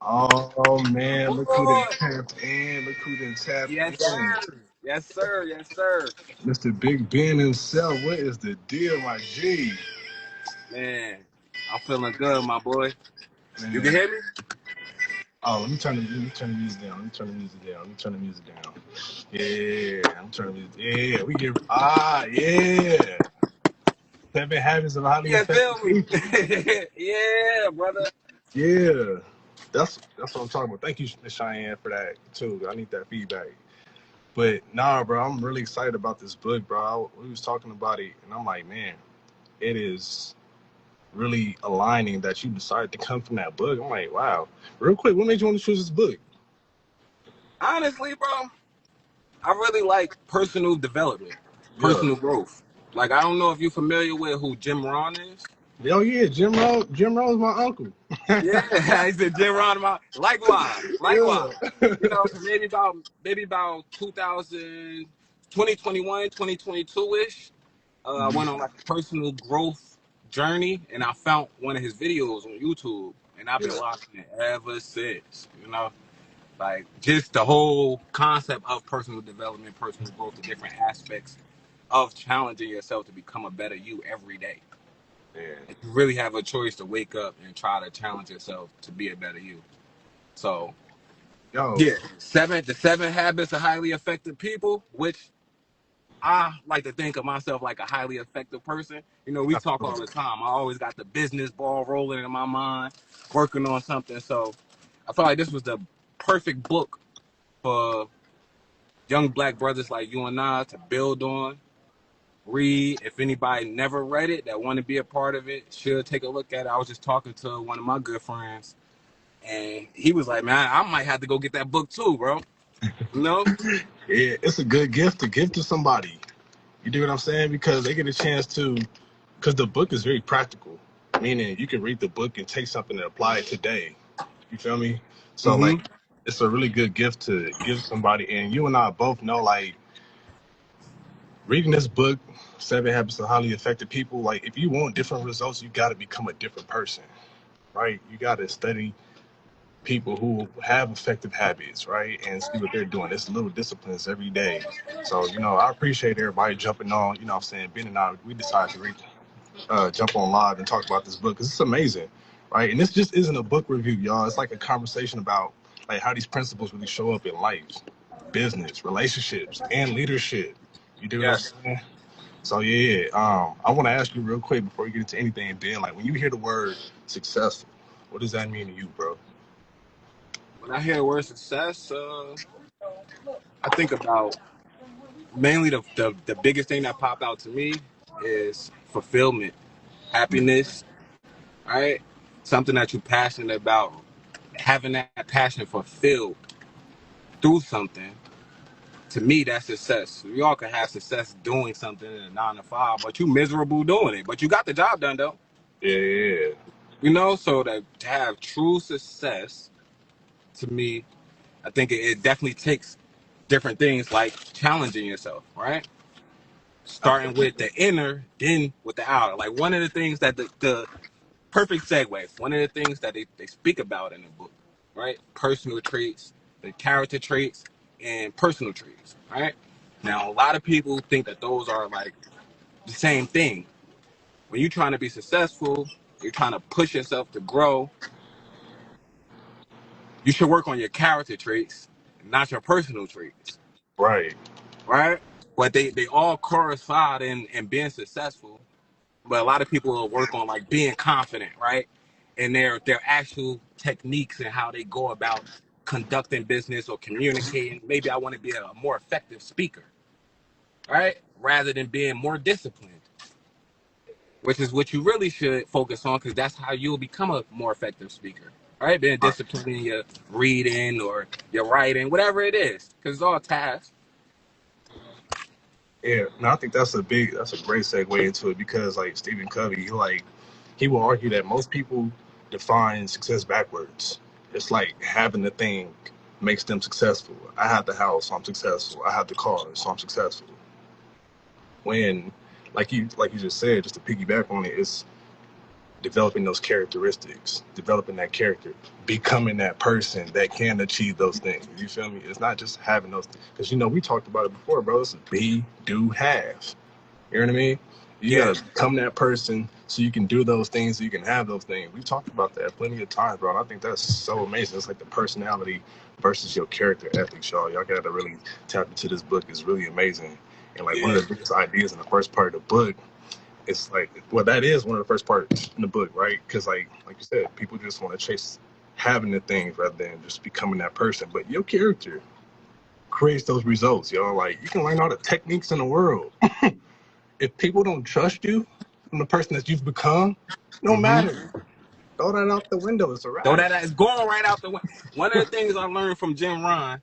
Oh man, look who done Boy. tapped in. Look who done tapped Yes, in. sir. Yes, sir. Yes, sir. Mr. Big Ben himself. What is the deal, my G? Man, I'm feeling good, my boy. You can Man. hear me? Oh, let me turn the music down. Let me turn the music down. Let me turn the music down. Yeah, I'm turning the music. Yeah, we get yeah. 7 habits of highly You effective feel me? people. Yeah, brother. Yeah. That's what I'm talking about. Thank you, Miss Cheyenne, for that too. I need that feedback. But nah, bro, I'm really excited about this book, bro. We was talking about it, and I'm like, man, it is really aligning that you decided to come from that book. I'm like, wow. Real quick, what made you want to choose this book? Honestly, bro, I really like personal development, Yeah. personal growth. Like, I don't know if you're familiar with who Jim Rohn is. Oh yeah, Jim Rohn. Jim Rohn's my uncle. Yeah, I said Jim Rohn. Likewise, likewise. Yeah. You know, so maybe about 2021, 2022-ish. I went on like a personal growth journey, and I found one of his videos on YouTube, and I've been Yeah. watching it ever since. You know, like just the whole concept of personal development, personal growth, the different aspects of challenging yourself to become a better you every day. Man. And you really have a choice to wake up and try to challenge yourself to be a better you. So, Yo. yeah, the seven habits of highly effective people, which I like to think of myself like a highly effective person. You know, we talk all Absolutely. the time. I always got the business ball rolling in my mind, working on something. So I felt like this was the perfect book for young black brothers like you and I to build on, read. If anybody never read it that want to be a part of it, should take a look at it. I was just talking to one of my good friends, and he was like, "Man, I might have to go get that book too, bro." You know? Yeah, it's a good gift to give to somebody. You do what I'm saying? Because they get a chance to, because the book is very practical, meaning you can read the book and take something and apply it today. You feel me? So, Mm-hmm. like, it's a really good gift to give somebody. And you and I both know, like, reading this book, 7 Habits of Highly Effective People, like, if you want different results, you got to become a different person, right? You got to study people who have effective habits, right? And see what they're doing. It's little disciplines every day. So, I appreciate everybody jumping on, what I'm saying, Ben and I, we decided to jump on live and talk about this book because it's amazing, right? And this just isn't a book review, y'all. It's like a conversation about like how these principles really show up in life, business, relationships, and leadership. You do what I'm Yes. saying? So yeah, I want to ask you real quick before you get into anything, Ben. Like when you hear the word successful, what does that mean to you, bro? When I hear the word success, I think about mainly the biggest thing that popped out to me is fulfillment, happiness, right? Something that you're passionate about, having that passion fulfilled through something. To me, that's success. We all can have success doing something in a 9 to 5, but you miserable doing it. But you got the job done though. Yeah, yeah, You know, so that to have true success, to me, I think it definitely takes different things like challenging yourself, right? Starting with absolutely. the inner, then with the outer. Like one of the things that the perfect segue, one of the things that they speak about in the book, right? Personal traits, the character traits, and personal traits, right? Now, a lot of people think that those are like the same thing. When you're trying to be successful, you're trying to push yourself to grow, you should work on your character traits, not your personal traits, Right. right? But they all correspond in being successful. But a lot of people will work on like being confident, right? And their actual techniques and how they go about conducting business or communicating. Maybe I want to be a more effective speaker, right? Rather than being more disciplined, which is what you really should focus on because that's how you'll become a more effective speaker, right? Being Right. disciplined in your reading or your writing, whatever it is, because it's all tasks. Yeah, no, I think that's a great segue into it because like Stephen Covey, he will argue that most people define success backwards. It's like having the thing makes them successful. I have the house, so I'm successful. I have the car, so I'm successful. When, like you just said, just to piggyback on it, it's developing those characteristics, developing that character, becoming that person that can achieve those things. You feel me? It's not just having those, because we talked about it before, bro. It's be, do, have. You know what I mean? You Yeah, gotta become that person so you can do those things, so you can have those things. We talked about that plenty of times, bro. And I think that's so amazing. It's like the personality versus your character ethics, y'all. Y'all gotta really tap into this book. It's really amazing. And like one yeah, of the biggest ideas in the first part of the book, it's like, well, that is one of the first parts in the book, right? Because like you said, people just want to chase having the things rather than just becoming that person. But your character creates those results, y'all. Like you can learn all the techniques in the world. If people don't trust you from the person that you've become, no mm-hmm. matter. Throw that out the window. It's a So wrap. that is going right out the way. One of the things I learned from Jim Ron,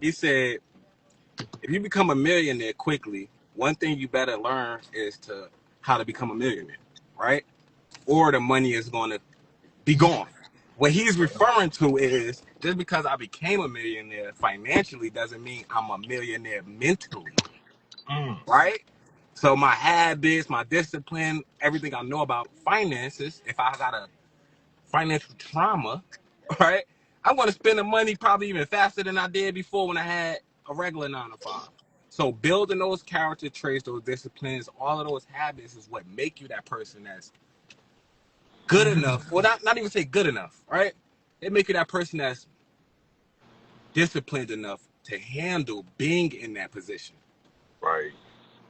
he said, if you become a millionaire quickly, one thing you better learn is to how to become a millionaire, right? Or the money is going to be gone. What he's referring to is just because I became a millionaire financially doesn't mean I'm a millionaire mentally, Mm, right? So my habits, my discipline, everything I know about finances, if I got a financial trauma, right, I'm going to spend the money probably even faster than I did before when I had a regular 9 to 5. So building those character traits, those disciplines, all of those habits is what make you that person that's good enough. Well, not even say good enough, right? They make you that person that's disciplined enough to handle being in that position, right.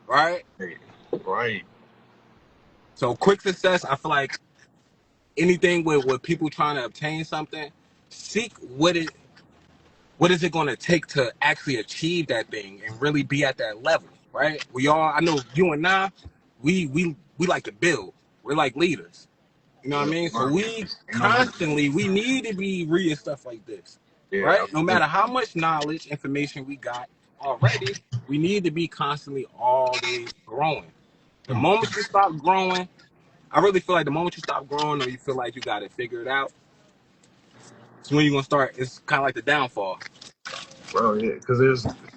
right? Right. Right. So quick success, I feel like anything with people trying to obtain something, seek what is it going to take to actually achieve that thing and really be at that level, right? I know you and I, we like to build. We're like leaders. You know what I Yeah, mean? So right. we Ain't no money. we need to be reading stuff like this, Yeah, right? No absolutely. matter how much knowledge, information we got already, we need to be constantly always growing. The Mm, moment you stop growing, I really feel like the moment you stop growing or you feel like you got it figured out, it's when you're gonna start. It's kind of like the downfall. bro, yeah. Because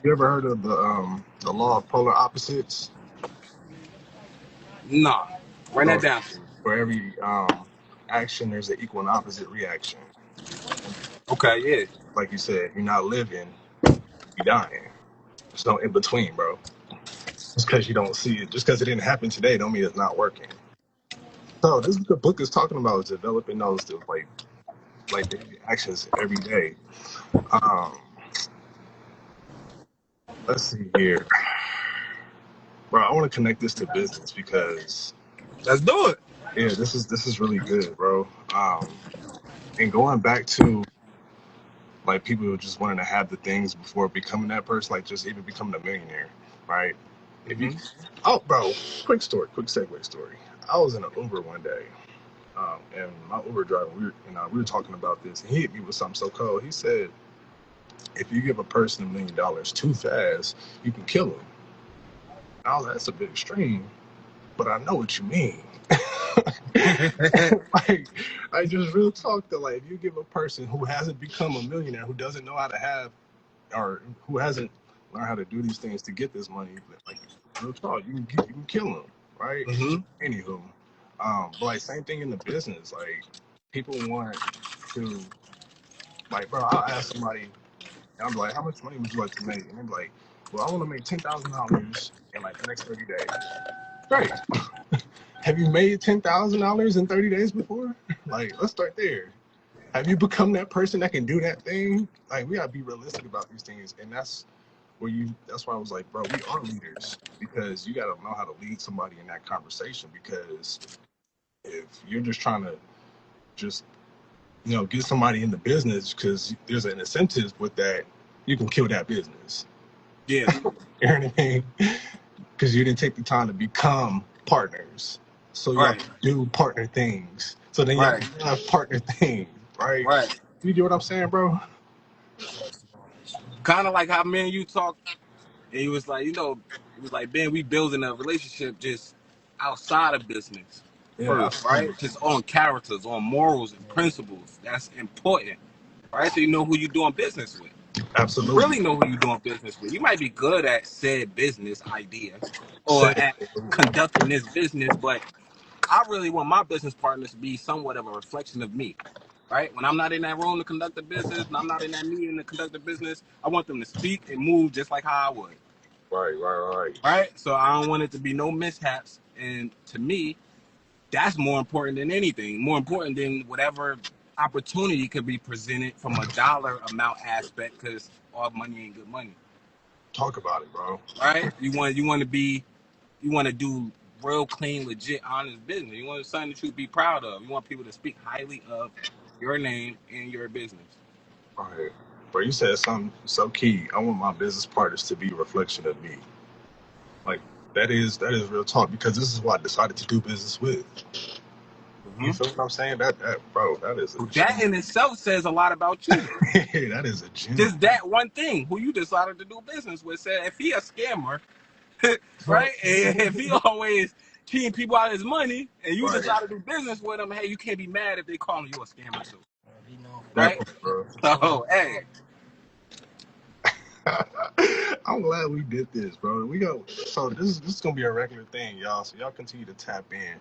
you ever heard of the law of polar opposites? Nah, write that So down to me. for every action, there's an equal and opposite reaction. And Okay, yeah. like you said, you're not living, you're dying. There's no in between, bro. Just because you don't see it, just because it didn't happen today, don't mean it's not working. So this is what the book is talking about, is developing those like daily actions every day. Um, let's see here, bro. I want to connect this to business because Let's do it. yeah, this is really good, bro. And going back to like people who just wanting to have the things before becoming that person, like just even becoming a millionaire, right? If you, Mm-hmm. oh, bro, quick segue story. I was in an Uber one day, and my Uber driver, we were talking about this, and he hit me with something so cold. He said, if you give a person $1 million too fast, you can kill them. I was like, that's a bit extreme, but I know what you mean. Like, I just real talk to like, if you give a person who hasn't become a millionaire, who doesn't know how to have, or who hasn't learned how to do these things to get this money, like real talk, you can kill them, right? Mm-hmm. Anywho, but like same thing in the business, like people want to, like, bro, I'll ask somebody, and I'm like, how much money would you like to make? And they're like, well, I want to make $10,000 in like the next 30 days. Great. Have you made $10,000 in 30 days before? Like, let's start there. Have you become that person that can do that thing? Like, we gotta be realistic about these things, and that's why I was like, bro, we are leaders because you gotta know how to lead somebody in that conversation. Because if you're just trying to just get somebody in the business because there's an incentive with that, you can kill that business. Yeah. You know what I mean? Because you didn't take the time to become partners. So y'all Right. can do partner things. So then y'all Right. can have partner things, right? Right. You get what I'm saying, bro? Kind of like how me and you talked, and he was like, it was like, Ben, we building a relationship just outside of business Yeah, first, right? absolutely. Just on characters, on morals and principles. That's important, right? So you know who you're doing business with. You Absolutely. really know who you're doing business with. You might be good at said business idea or Said at conducting this business, but I really want my business partners to be somewhat of a reflection of me. Right? When I'm not in that room to conduct the business, and I'm not in that meeting to conduct the business, I want them to speak and move just like how I would. Right. Right? So I don't want it to be no mishaps. And to me, that's more important than anything. More important than whatever opportunity could be presented from a dollar amount aspect, because all money ain't good money. Talk about it, bro. Right? You want to do real clean, legit, honest business. You want something that you be proud of. You want people to speak highly of your name and your business. Right. Bro, you said something so key. I want my business partners to be a reflection of me. Like that is real talk because this is who I decided to do business with. Mm-hmm. You feel what I'm saying? That bro, that is a So that gem. in itself says a lot about you. That is a gem. Just that one thing, who you decided to do business with, said if he a scammer, Bro, right? And if he always cheating people out of his money, and you right. decide to do business with him, hey, you can't be mad if they calling you a scammer too, That right? part, bro. So hey, I'm glad we did this, bro. We go. So this is gonna be a regular thing, y'all. So y'all continue to tap in.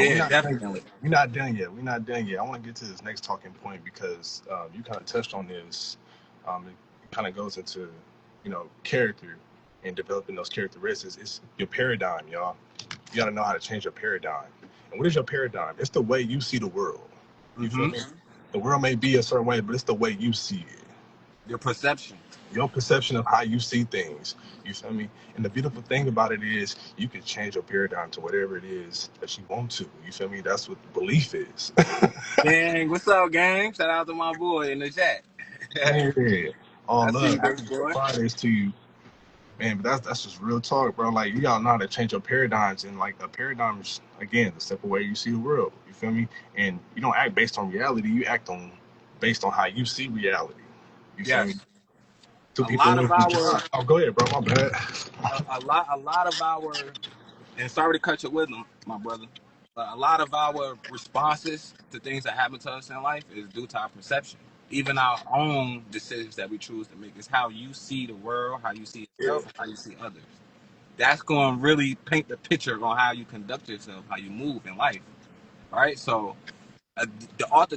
We're yeah, not done definitely. yet. We're not done yet. We're not done yet. I want to get to this next talking point because you kind of touched on this. It kind of goes into character and developing those characteristics. It's your paradigm, y'all. You got to know how to change your paradigm. And what is your paradigm? It's the way you see the world. You feel Mm-hmm. me? The world may be a certain way, but it's the way you see it. Your perception. Your perception of how you see things. You feel me? And the beautiful thing about it is you can change your paradigm to whatever it is that you want to. You feel me? That's what belief is. Gang, what's up, gang? Shout out to my boy in the chat. Man, all I see you, love. baby Happy boy. Fridays to you. Man, but that's just real talk, bro. Like you gotta know how to change your paradigms, and like a paradigm is again the simple way you see the world. You feel me? And you don't act based on reality. You act on based on how you see reality. You feel me? Yes, Two a people lot of live in our, Oh, go ahead, bro. My bad. a lot of our, and sorry to cut your wisdom, my brother. But a lot of our responses to things that happen to us in life is due to our perception. Even our own decisions that we choose to make is how you see the world, how you see Yeah. yourself, how you see others. That's going to really paint the picture on how you conduct yourself, how you move in life. All right. So the author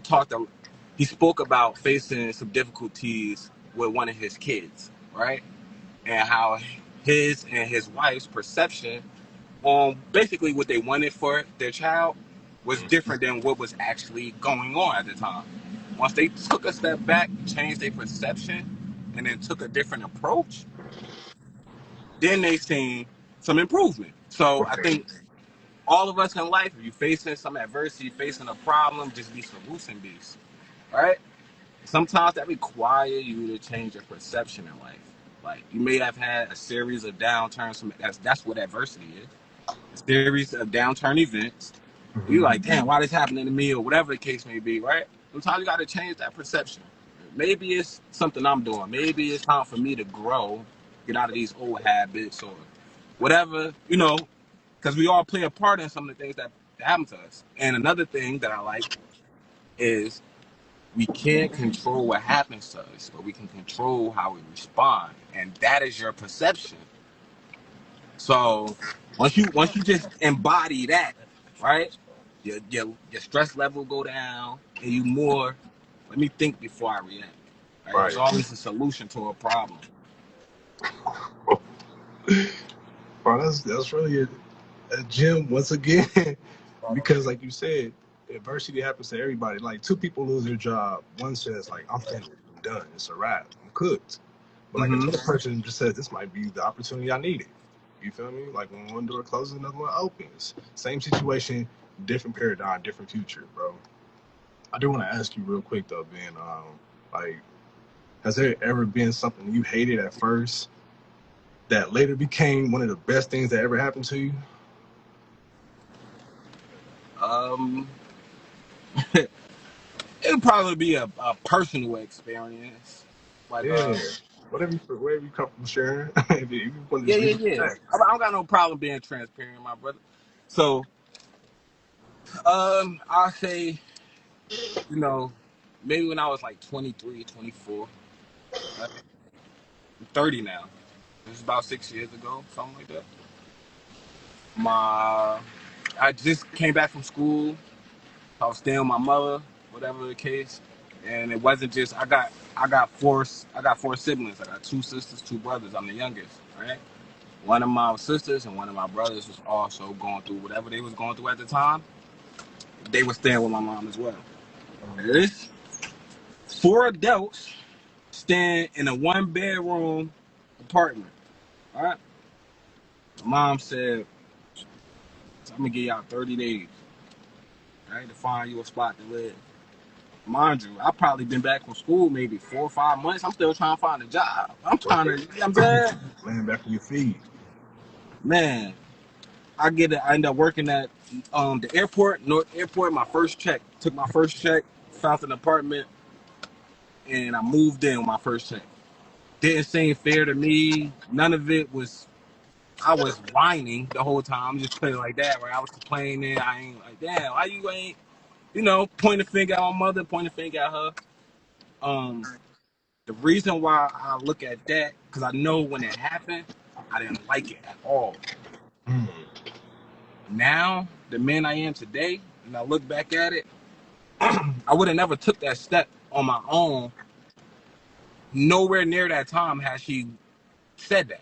he spoke about facing some difficulties with one of his kids, right? And how his and his wife's perception on basically what they wanted for their child was different than what was actually going on at the time. Once they took a step back, changed their perception, and then took a different approach, then they seen some improvement. So I Right. think all of us in life, if you're facing some adversity, facing a problem, just be solution based, right? Sometimes that require you to change your perception in life. Like you may have had a series of downturns. That's what adversity is. A series of downturn events. You Mhm. like, damn, why this happening to me, or whatever the case may be, right? Sometimes you got to change that perception. Maybe it's something I'm doing. Maybe it's time for me to grow, get out of these old habits, or whatever, because we all play a part in some of the things that happen to us. And another thing that I like is we can't control what happens to us, but we can control how we respond, and that is your perception. So once you just embody that, right, your stress level go down, and you more. Let me think before I react. Right? There's Right. always a solution to a problem. Bro, that's really a gem once again. Because like you said, adversity happens to everybody. Like two people lose their job. One says like, I'm finished, I'm done, it's a wrap, I'm cooked. But like Mm-hmm. another person just says this might be the opportunity I needed. You feel me? Like when one door closes, another one opens. Same situation, different paradigm, different future, bro. I do want to ask you real quick though, Ben. Like, has there ever been something you hated at first that later became one of the best things that ever happened to you? Um, it would probably be a personal experience, like Yeah. Whatever you comfortable sharing. If you want to yeah, just yeah, leave it yeah. at that. I don't got no problem being transparent, my brother. So, I'll say, you know, maybe when I was like 23, 24, right? I'm 30 now. This is about 6 years ago, something like that. My I just came back from school. I was staying with my mother, whatever the case. And it wasn't just I got four siblings. I got two sisters, two brothers. I'm the youngest, right? One of my sisters and one of my brothers was also going through whatever they was going through at the time. They were staying with my mom as well. There's four adults staying in a one bedroom apartment. All right. My mom said, I'm gonna give y'all 30 days, right, to find you a spot to live. Mind you, I probably been back from school maybe 4 or 5 months. I'm still trying to find a job. I'm trying to, you know what I'm saying? Laying back on your feet. Man, I end up working at the airport, North Airport. My first check, took my first check, found an apartment, and I moved in with my first check. Didn't seem fair to me. None of it was. I was whining the whole time. Just put it like that, where I was complaining. I ain't like, damn, why you ain't, point the finger at my mother, point the finger at her. Um, the reason why I look at that, because I know when it happened, I didn't like it at all. Mm. Now, the man I am today, and I look back at it, I would have never took that step on my own. Nowhere near that time had she said that,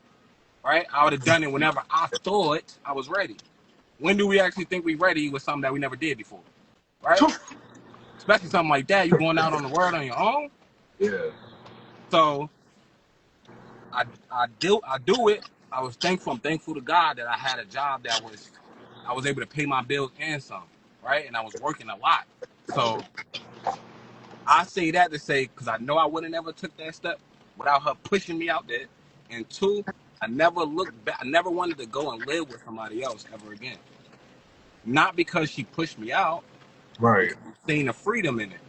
right? I would have done it whenever I thought I was ready. When do we actually think we ready with something that we never did before, right? Especially something like that, you going out on the world on your own. Yeah. So I do it. I was thankful. I'm thankful to God that I had a job that I was able to pay my bills and some, right? And I was working a lot. So I say that to say, because I know I would have never took that step without her pushing me out there. And two, I never looked back. I never wanted to go and live with somebody else ever again. Not because she pushed me out, Right. because I seen the freedom in it.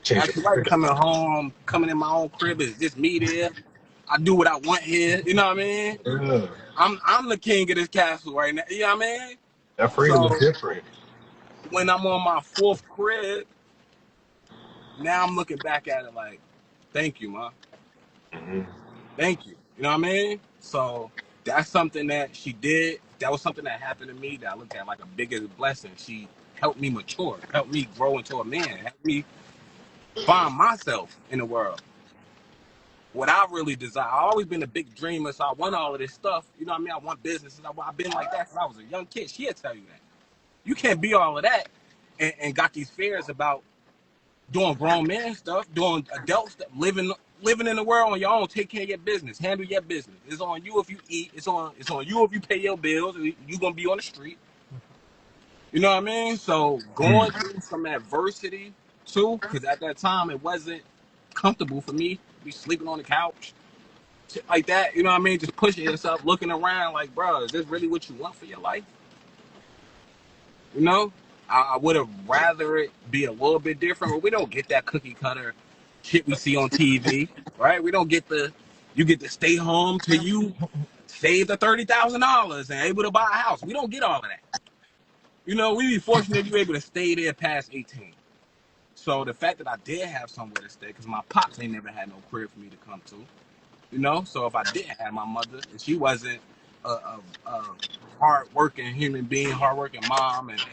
Change Actually, like your coming home, coming in my own crib, is just me there. I do what I want here. You know what I mean? yeah. I'm the king of this castle right now. You know what I mean? That freedom is So different. when I'm on my fourth crib, now I'm looking back at it like, thank you, ma. Mm-hmm. Thank you. You know what I mean? So that's something that she did. That was something that happened to me that I looked at like a biggest blessing. She helped me mature, helped me grow into a man, helped me find myself in the world. What I really desire. I've always been a big dreamer, so I want all of this stuff. You know what I mean? I want businesses. I've been like that since I was a young kid. She'll tell you that. You can't be all of that and got these fears about doing grown man stuff, doing adult stuff, living in the world on your own. Take care of your business, handle your business. It's on you if you eat. It's on you if you pay your bills. You gonna be on the street. You know what I mean? So going Mm. through some adversity too, because at that time it wasn't comfortable for me to be sleeping on the couch, shit like that. You know what I mean? Just pushing yourself, looking around like, bro, is this really what you want for your life? You know, I would have rather it be a little bit different, but we don't get that cookie cutter shit we see on TV, right? We don't get you get to stay home till you save the $30,000 and able to buy a house. We don't get all of that. You know, we be fortunate you able to stay there past 18. So the fact that I did have somewhere to stay, because my pops ain't never had no crib for me to come to, you know. So if I didn't have my mother and she wasn't a hard working human being, hard working mom, and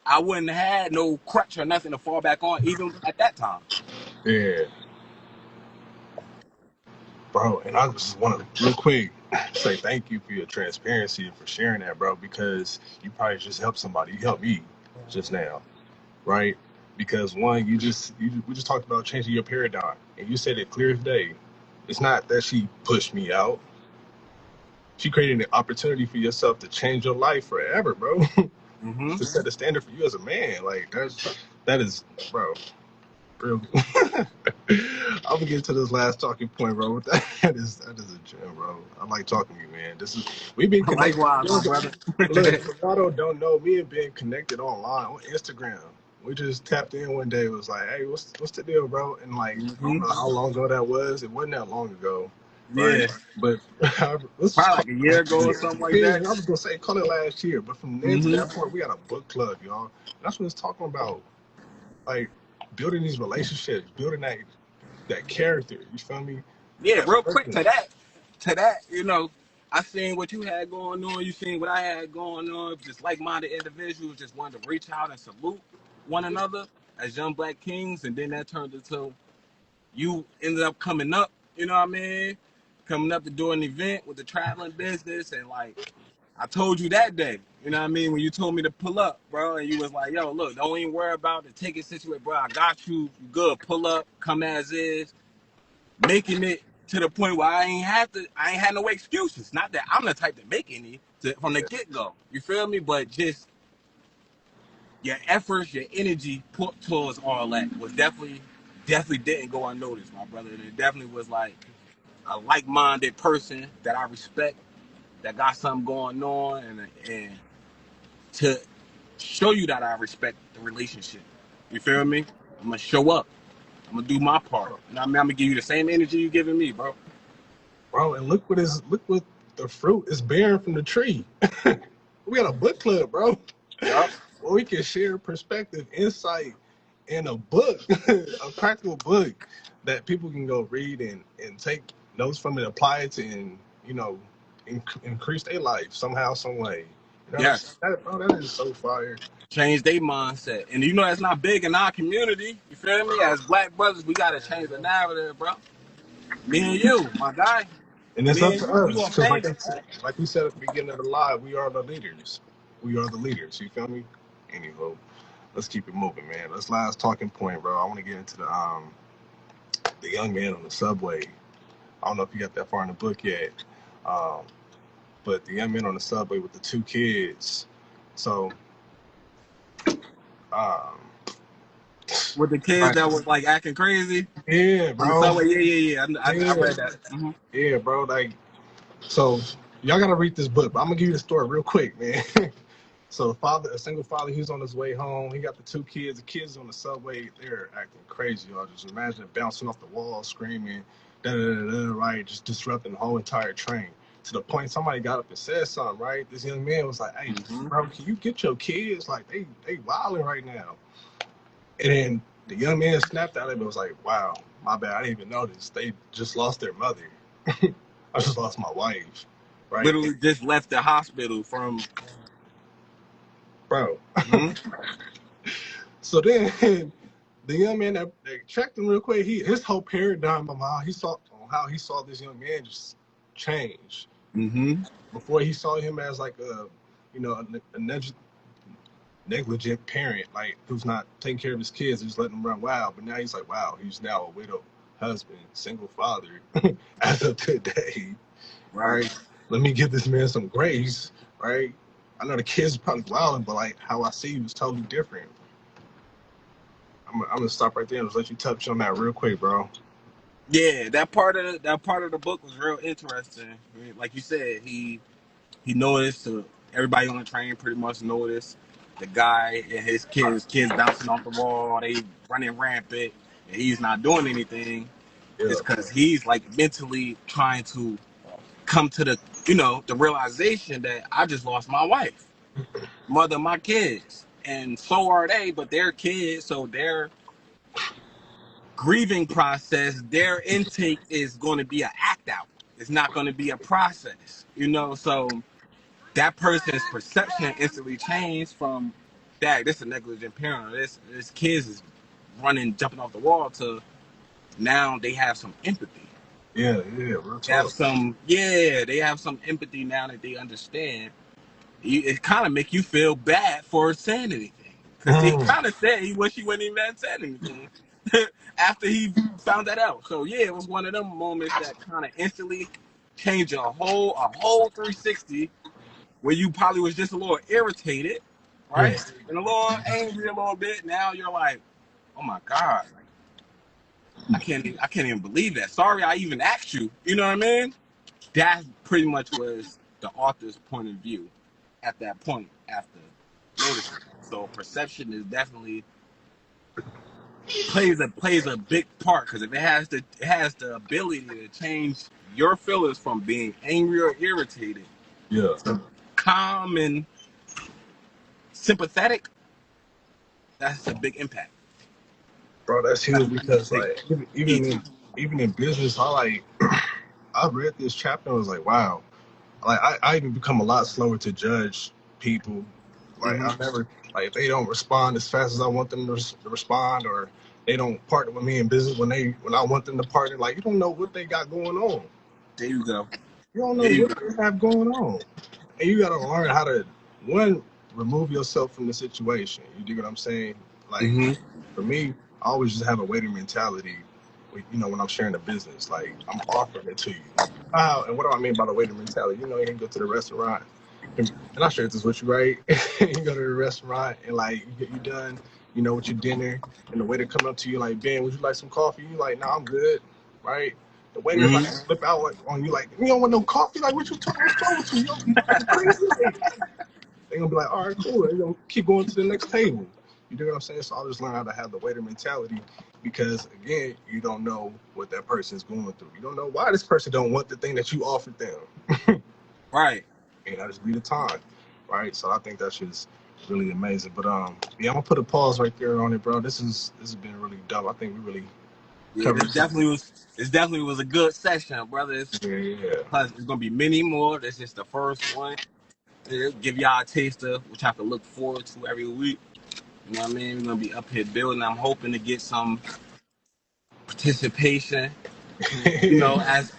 I wouldn't have had no crutch or nothing to fall back on, even at that time. Yeah. Bro, and I just want to real quick say thank you for your transparency and for sharing that, bro, because you probably just helped somebody. You helped me just now, right? Because one, we just talked about changing your paradigm, and you said it clear as day. It's not that she pushed me out. She created an opportunity for yourself to change your life forever, bro. Mm-hmm. To set a standard for you as a man. Like that is, bro. Real. I'm gonna get to this last talking point, bro. That is a gem, bro. I like talking to you, man. We've been connected. Likewise, my brother. Look, for y'all don't know, me and Ben connected online on Instagram. We just tapped in one day. It was like, hey, what's the deal, bro? And like, I Mm-hmm. don't know how long ago that was. It wasn't that long ago, right? Yeah, But let's just probably call like a year ago or something like yeah, that. I was gonna say call it last year, but from then to Mm-hmm. that point, we got a book club, y'all. That's what it's talking about, like building these relationships, building that character. You feel me? Yeah, That real quick person. to that, you know. I seen what you had going on. You seen what I had going on. Just like-minded individuals just wanted to reach out and salute one another as young black kings, and then that turned into you ended up coming up. You know what I mean? Coming up to do an event with the traveling business, and like I told you that day. You know what I mean? When you told me to pull up, bro, and you was like, "Yo, look, don't even worry about the ticket situation, bro. I got you. You good? Pull up, come as is." Making it to the point where I ain't had no excuses. Not that I'm the type to make any from the get go. You feel me? But just your efforts, your energy put towards all that was definitely didn't go unnoticed, my brother. And it definitely was like a like-minded person that I respect, that got something going on, and to show you that I respect the relationship. You feel me? I'm gonna show up. I'm gonna do my part. You know what I mean? I'm gonna give you the same energy you giving me, bro. Bro, and look what the fruit is bearing from the tree. We got a book club, bro. Yup. Where we can share perspective, insight in a book, a practical book that people can go read and take notes from it, apply it to, and increase their life somehow, some way. You know what I'm saying? Yes. Bro, that is so fire. Change their mindset. And you know that's not big in our community. You feel me? As black brothers, we gotta change the narrative, bro. Me and you, my guy. And it's up Me to and you, we us, gonna because change it. like we said at the beginning of the live, we are the leaders. We are the leaders. You feel me? Anywho, let's keep it moving, man. Let's last talking point, bro. I want to get into the young man on the subway. I don't know if you got that far in the book yet, um, but the young man on the subway with the two kids. So, um, With the kids right, that was like acting crazy yeah, on the bro, subway. Yeah. I yeah, read that. Mm-hmm. yeah, bro. Like, so y'all gotta read this book, but I'm gonna give you the story real quick, man. So the father, a single father, he was on his way home. He got the two kids. The kids on the subway, they're acting crazy, y'all. Just imagine it bouncing off the wall, screaming, da da da da, right? Just disrupting the whole entire train. To the point somebody got up and said something, right? This young man was like, "Hey, Mm-hmm. bro, can you get your kids? Like they wilding right now." And then the young man snapped at him and was like, "Wow, my bad. I didn't even notice. They just lost their mother. I just lost my wife, right, Literally just left the hospital from. bro?" Mm-hmm. So then the young man that checked him real quick, his whole paradigm of how he saw this young man just change. Mm-hmm. Before he saw him as like a negligent parent, like who's not taking care of his kids, just letting them run wild. But now he's like, wow, he's now a widow husband, single father as of today, Right. right? Let me give this man some grace, right? I know the kids are probably wilding, but like how I see you is totally different. I'm gonna stop right there and just let you touch on that real quick, bro. Yeah, that part of the book was real interesting. I mean, like you said, he noticed. Everybody on the train pretty much noticed the guy and his kids bouncing off the wall. They running rampant, and he's not doing anything. Yeah, It's because he's like mentally trying to come to the realization that I just lost my wife, mother of my kids, and so are they. But they're kids, so their grieving process, their intake is going to be an act out. It's not going to be a process, So that person's perception instantly changed from that this is a negligent parent, this kids is running, jumping off the wall, to now they have some empathy. yeah, real They have talk. some, yeah, they have some empathy now that they understand. It kind of make you feel bad for saying anything, because he Mm, kind of said he wish he wouldn't even said anything after he found that out. So yeah, it was one of them moments that kind of instantly changed a whole 360, where you probably was just a little irritated, right? mm, And a little angry a little bit. Now you're like, oh my God, like I can't even believe that. Sorry I even asked you. You know what I mean? That pretty much was the author's point of view at that point after noticing that. So perception is definitely plays a big part, because if it has the ability to change your feelings from being angry or irritated yeah, to calm and sympathetic, that's a big impact. bro, that's That's huge what you because take like heed to. even in business, I read this chapter and was like, wow, like I even become a lot slower to judge people. Like Mm-hmm. I never like if they don't respond as fast as I want them to respond, or they don't partner with me in business when I want them to partner. Like you don't know what they got going on. There you go. You don't know There you what go. they have going on, and you got to learn how to one remove yourself from the situation. You dig what I'm saying? Like Mm-hmm. for me, I always just have a waiting mentality. When I'm sharing a business, like I'm offering it to you. And what do I mean by the waiting mentality? You can go to the restaurant, and I shared this with you, right? You go to the restaurant and like you done, with your dinner, and the waiter come up to you like, Ben, would you like some coffee? You like, nah, I'm good, right? The waiter is like Mm-hmm. flip out on you like, you don't want no coffee? Like, what you talking? What's wrong with you? You fucking crazy? Like, they gonna be like, all right, cool. They gonna keep going to the next table. You know what I'm saying? So I'll just learn how to have the waiter mentality because again, you don't know what that person's going through. You don't know why this person don't want the thing that you offered them. Right. And that just be the time, right? So I think that's just really amazing. But yeah, I'm gonna put a pause right there on it, bro. This has been really dope. I think we really Yeah, covered something. this definitely was a good session, brother. Yeah. Plus, it's gonna be many more. This is the first one. It'll give y'all a taster, which I can look forward to every week. You know what I mean? We're gonna be up here building. I'm hoping to get some participation.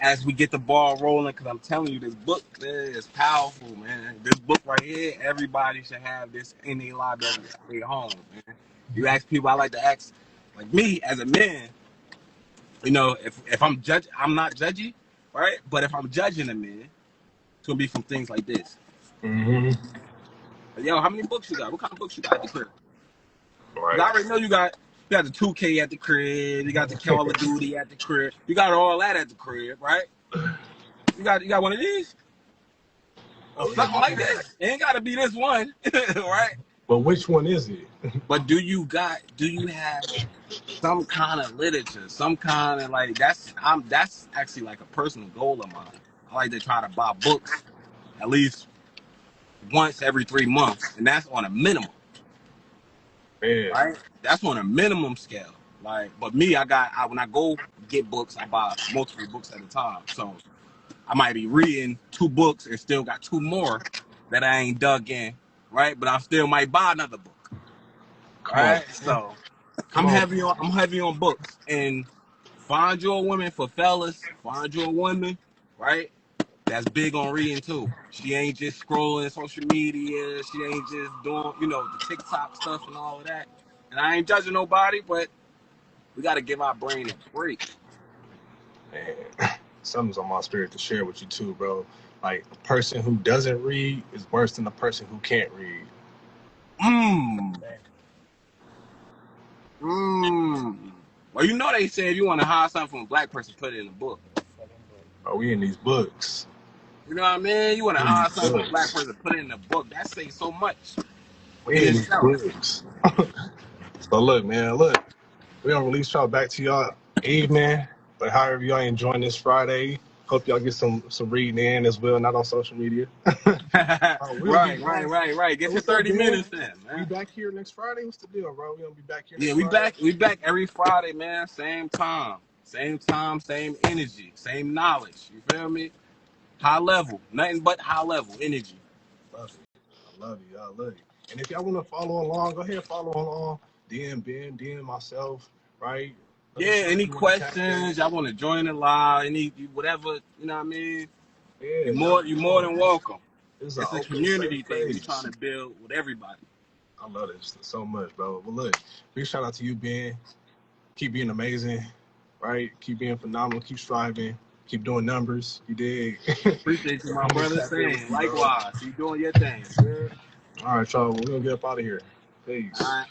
As we get the ball rolling, because I'm telling you, this book, man, is powerful, man. This book right here, everybody should have this in their library, at their home, man. You ask people, I like to ask, like me as a man, if I'm not judgy, right? But if I'm judging a man, it's gonna be from things like this. Mm-hmm. Like, yo, how many books you got? What kind of books you got at the crib? Because Right. I already know you got the 2K at the crib, you got the Call of Duty at the crib, you got all that at the crib, right? You got one of these? Or Oh yeah, something my like bad. this. It ain't gotta be this one, right? But which one is it? But do you have some kind of literature, some kind of like that's actually like a personal goal of mine. I like to try to buy books at least once every 3 months, and that's on a minimum, Man. right? That's on a minimum scale. Like, but me, when I go get books, I buy multiple books at a time. So I might be reading 2 books and still got 2 more that I ain't dug in, right? But I still might buy another book, Come on, right? man. So Come on. I'm heavy on books. And find your woman, for fellas, find your woman, right? That's big on reading too. She ain't just scrolling social media. She ain't just doing, the TikTok stuff and all of that. And I ain't judging nobody, but we got to give our brain a break. Man. Something's on my spirit to share with you too, bro. Like a person who doesn't read is worse than a person who can't read. Mmm. Mmm. Well, they say if you want to hide something from a black person, put it in a book. Are we in these books? You know what I mean? You want to We in hide these something from a black books. person, put it in a book. That says so much in We in these itself. books. So look, man, we gonna release y'all back to y'all evening. But however y'all enjoying this Friday, hope y'all get some reading in as well, not on social media. We're gonna be Right, back. right, right, right. Get your What's up, 30 Ben? minutes in, We man. back here next Friday? What's the deal, bro? We gonna be back here Yeah, next we Friday? back. We back every Friday, man. Same time. Same time, same energy, same knowledge. You feel me? High level. Nothing but high level energy. Love it. I love you. I love you. And if y'all want to follow along, go ahead and follow along. DM Ben, DM myself, right? Let us Yeah, know if any you want to tap in. questions? Y'all want to join the live? Whatever, you know what I mean? Yeah, You're more than welcome. this is an It's a open, safe community thing we trying space. to build with everybody. I love this so much, bro. Well, look, big shout out to you, Ben. Keep being amazing, right? Keep being phenomenal. Keep striving. Keep doing numbers. You dig? Appreciate you, my I'm gonna brother. tap in with Same. you, bro. Likewise. You doing your thing. Yeah. All right, y'all. We're gonna get up out of here. All Peace. right.